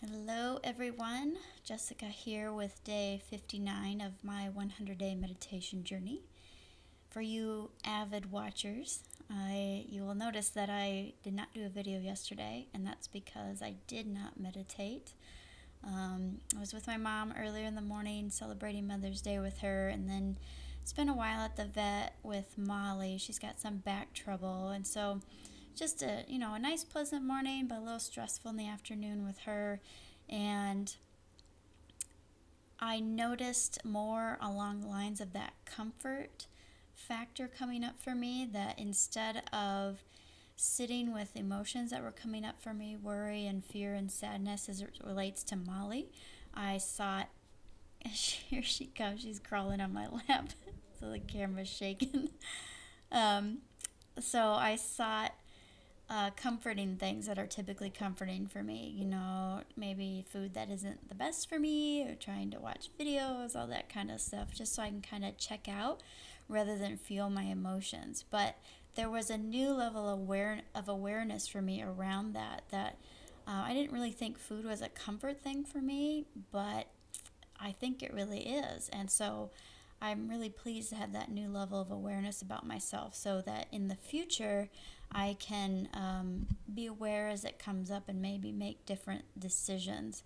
Hello, everyone. Jessica here with day 59 of my 100-day meditation journey. For you avid watchers, you will notice that I did not do a video yesterday, and that's because I did not meditate. I was with my mom earlier in the morning celebrating Mother's Day with her, and then spent a while at the vet with Molly. She's got some back trouble, and so just a nice pleasant morning, but a little stressful in the afternoon with her. And I noticed more along the lines of that comfort factor coming up for me, that instead of sitting with emotions that were coming up for me, worry and fear and sadness as it relates to Molly, I sought, here she comes, she's crawling on my lap, so the camera's shaking. um, so I sought comforting things that are typically comforting for me. Maybe food that isn't the best for me, or trying to watch videos, all that kind of stuff, just so I can kind of check out rather than feel my emotions. But there was a new level of awareness for me around that I didn't really think food was a comfort thing for me, but I think it really is. And so I'm really pleased to have that new level of awareness about myself, so that in the future I can be aware as it comes up and maybe make different decisions.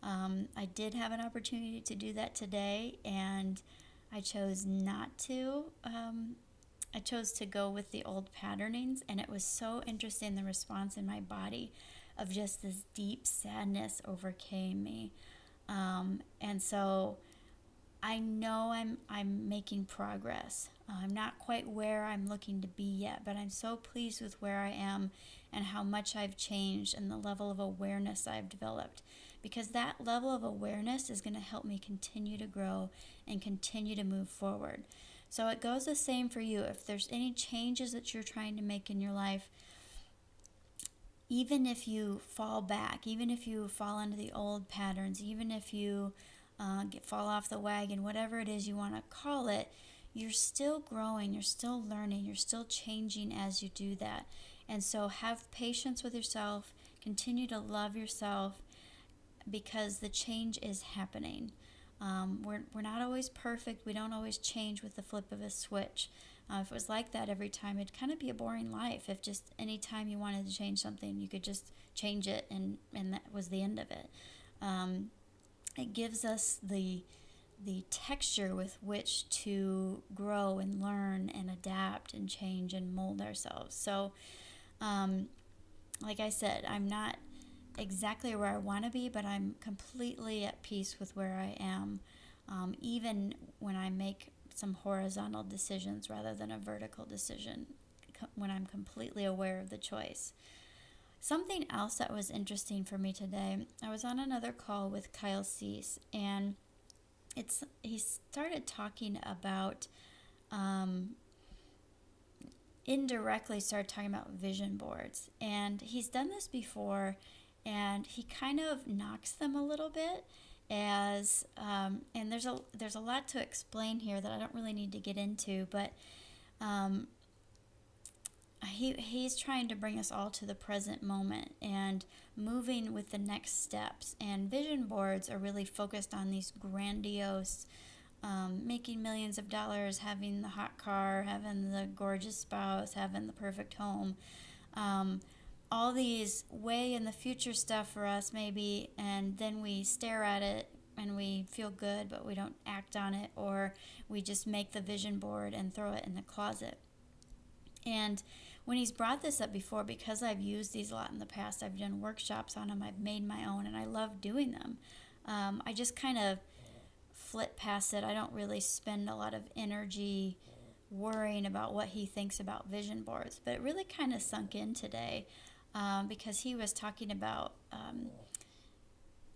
I did have an opportunity to do that today, and I chose not to. I chose to go with the old patternings, and it was so interesting. The response in my body of just this deep sadness overcame me. And so I know I'm making progress. I'm not quite where I'm looking to be yet, but I'm so pleased with where I am and how much I've changed and the level of awareness I've developed. Because that level of awareness is going to help me continue to grow and continue to move forward. So it goes the same for you. If there's any changes that you're trying to make in your life, even if you fall back, even if you fall into the old patterns, even if you fall off the wagon, whatever it is you want to call it, you're still growing, you're still learning, you're still changing as you do that. And so have patience with yourself, continue to love yourself, because the change is happening. We're not always perfect. We don't always change with the flip of a switch. If it was like that every time, it'd kind of be a boring life. If just any time you wanted to change something, you could just change it, and that was the end of it. It gives us the texture with which to grow and learn and adapt and change and mold ourselves. So, like I said, I'm not exactly where I want to be, but I'm completely at peace with where I am, even when I make some horizontal decisions rather than a vertical decision, when I'm completely aware of the choice. Something else that was interesting for me today, I was on another call with Kyle Cease, and he started talking about, indirectly started talking about vision boards. And he's done this before, and he kind of knocks them a little bit as, and there's a lot to explain here that I don't really need to get into, but he's trying to bring us all to the present moment and moving with the next steps. And vision boards are really focused on these grandiose, making millions of dollars, having the hot car, having the gorgeous spouse, having the perfect home. All these way in the future stuff for us maybe, and then we stare at it and we feel good, but we don't act on it, or we just make the vision board and throw it in the closet. And when he's brought this up before, because I've used these a lot in the past, I've done workshops on them, I've made my own, and I love doing them. I just kind of flit past it. I don't really spend a lot of energy worrying about what he thinks about vision boards. But it really kind of sunk in today, because he was talking about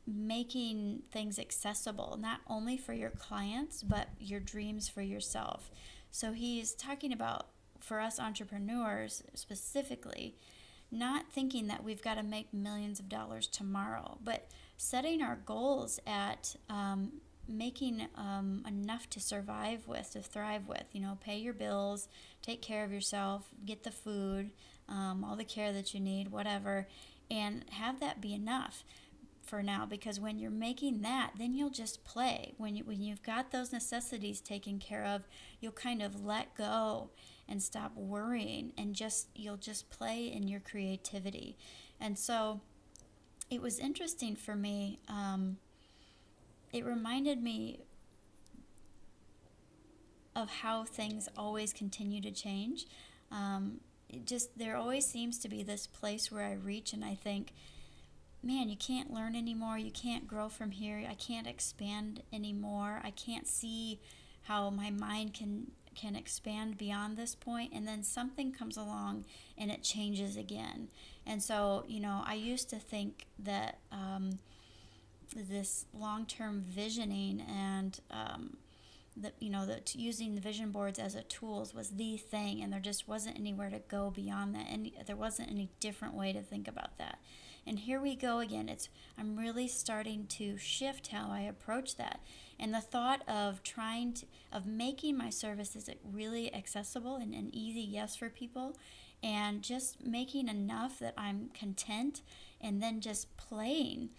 making things accessible, not only for your clients, but your dreams for yourself. So he's talking about, for us entrepreneurs specifically, not thinking that we've got to make millions of dollars tomorrow, but setting our goals at making enough to survive with, to thrive with. Pay your bills, take care of yourself, get the food, all the care that you need, whatever, and have that be enough. for now, because when you're making that, then you'll just play. When you've got those necessities taken care of, you'll kind of let go and stop worrying, and you'll just play in your creativity. And so it was interesting for me. It reminded me of how things always continue to change. There always seems to be this place where I reach and I think, man, you can't learn anymore. You can't grow from here. I can't expand anymore. I can't see how my mind can expand beyond this point. And then something comes along and it changes again. And so, I used to think that this long-term visioning and that using the vision boards as a tools was the thing, and there just wasn't anywhere to go beyond that, and there wasn't any different way to think about that. And here we go again. I'm really starting to shift how I approach that, and the thought of making my services really accessible and an easy yes for people, and just making enough that I'm content, and then just playing,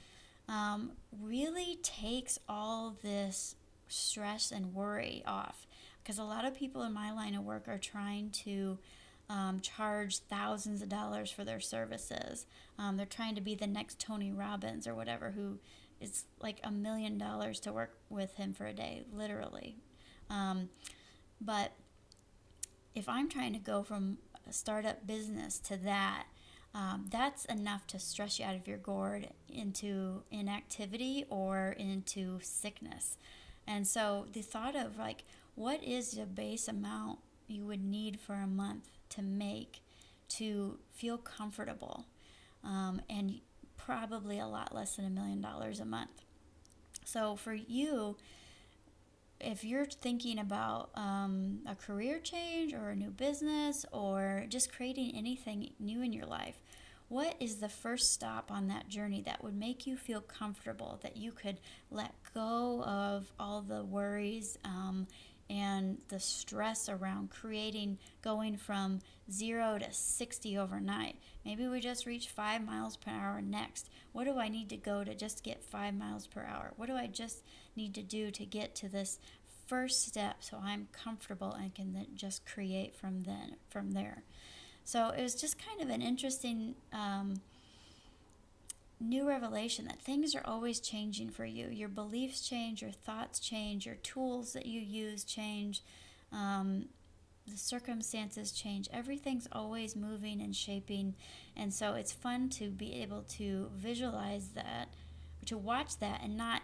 really takes all this stress and worry off, because a lot of people in my line of work are trying to charge thousands of dollars for their services. They're trying to be the next Tony Robbins or whatever, who is like $1 million to work with him for a day, literally. But if I'm trying to go from a startup business to that, that's enough to stress you out of your gourd into inactivity or into sickness. And so the thought of what is the base amount you would need for a month to make to feel comfortable, and probably a lot less than $1 million a month. So for you, if you're thinking about a career change or a new business or just creating anything new in your life, what is the first stop on that journey that would make you feel comfortable, that you could let go of all the worries and the stress around going from 0 to 60 overnight? Maybe we just reach 5 miles per hour next. What do I need to go to just get 5 miles per hour? What do I just need to do to get to this first step so I'm comfortable and can then just create from there? So it was just kind of an interesting new revelation that things are always changing for you. Your beliefs change, your thoughts change, your tools that you use change, the circumstances change. Everything's always moving and shaping, and so it's fun to be able to visualize that, to watch that, and not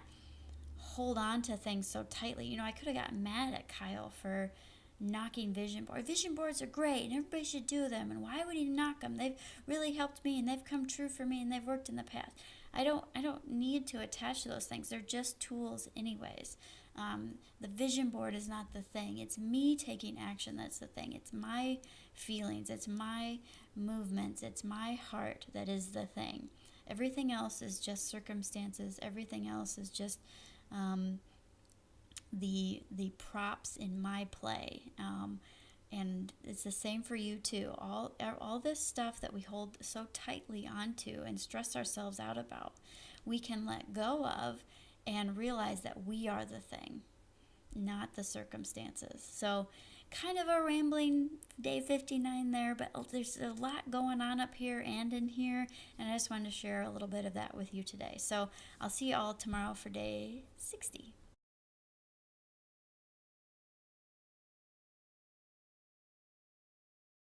hold on to things so tightly. I could have gotten mad at Kyle for knocking vision boards. Vision boards are great and everybody should do them, and why would he knock them? They've really helped me and they've come true for me and they've worked in the past. I don't need to attach to those things. They're just tools anyways. The vision board is not the thing. It's me taking action that's the thing. It's my feelings, it's my movements, it's my heart that is the thing. Everything else is just circumstances. Everything else is just the props in my play, and it's the same for you too. All this stuff that we hold so tightly onto and stress ourselves out about, we can let go of and realize that we are the thing, not the circumstances. So kind of a rambling day 59 there, but there's a lot going on up here and in here, and I just wanted to share a little bit of that with you today. So I'll see you all tomorrow for day 60.